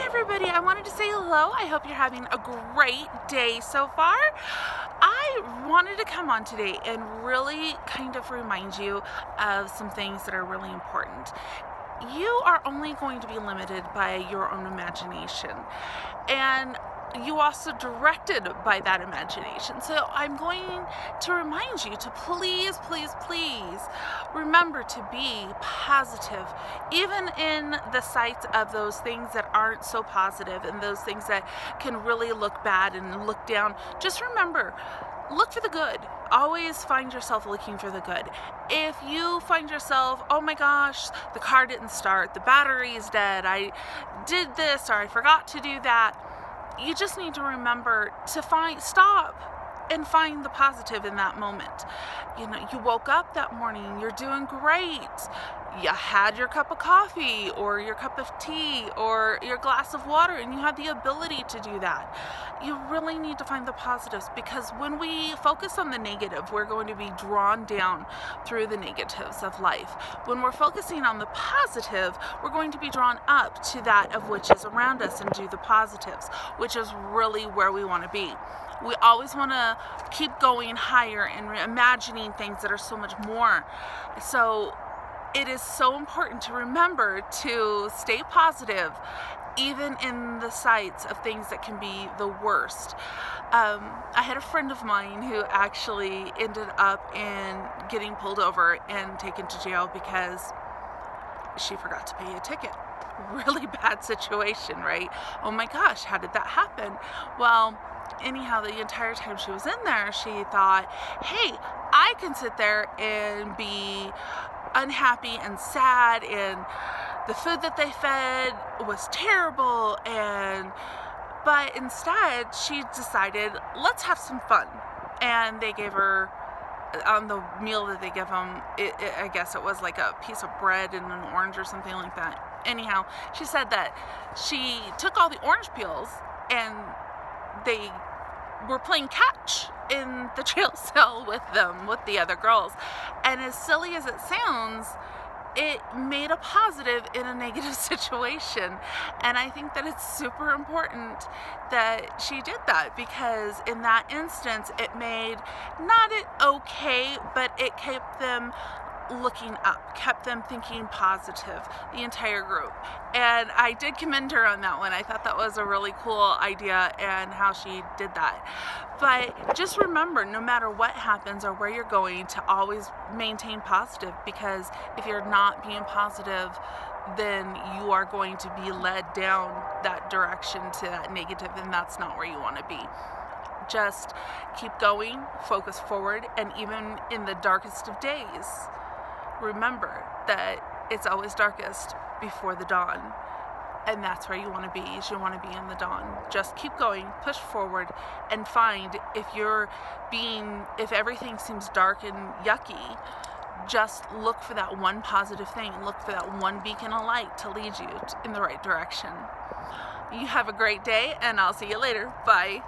everybody, I wanted to say hello. I hope you're having a great day so far. I wanted to come on today and really kind of remind you of some things that are really important. You are only going to be limited by your own imagination, and you also directed by that imagination. So I'm going to remind you to please remember to be positive, even in the sight of those things that aren't so positive and those things that can really look bad and look down. Just remember, look for the good. Always find yourself looking for the good. If you find yourself, oh my gosh, the car didn't start, the battery is dead, I did this or I forgot to do that, you just need to remember to stop and find the positive in that moment. You know, you woke up that morning, you're doing great. You had your cup of coffee or your cup of tea or your glass of water, and you had the ability to do that. You really need to find the positives, because when we focus on the negative, we're going to be drawn down through the negatives of life. When we're focusing on the positive, we're going to be drawn up to that of which is around us and do the positives, which is really where we want to be. We always want to keep going higher and imagining things that are so much more. So it is so important to remember to stay positive, even in the sights of things that can be the worst. I had a friend of mine who actually ended up in getting pulled over and taken to jail because she forgot to pay a ticket. Really bad situation, right? Oh my gosh, how did that happen? Well, anyhow, the entire time she was in there, she thought, hey, I can sit there and be unhappy and sad, and the food that they fed was terrible, but instead she decided, let's have some fun. And they gave her, on the meal that they give them, I guess it was like a piece of bread and an orange or something like that. Anyhow, she said that she took all the orange peels and they were playing catch in the jail cell with them, with the other girls. And as silly as it sounds, it made a positive in a negative situation. And I think that it's super important that she did that, because in that instance, it made not it okay, but it kept them looking up, kept them thinking positive, the entire group. And I did commend her on that one. I thought that was a really cool idea and how she did that. But just remember, no matter what happens or where you're going, to always maintain positive, because if you're not being positive, then you are going to be led down that direction to that negative, and that's not where you want to be. Just keep going, focus forward, and even in the darkest of days, remember that it's always darkest before the dawn, and that's where you want to be. Is you want to be in the dawn. Just keep going, push forward, and find, if everything seems dark and yucky, just look for that one positive thing. Look for that one beacon of light to lead you in the right direction. You have a great day, and I'll see you later. Bye.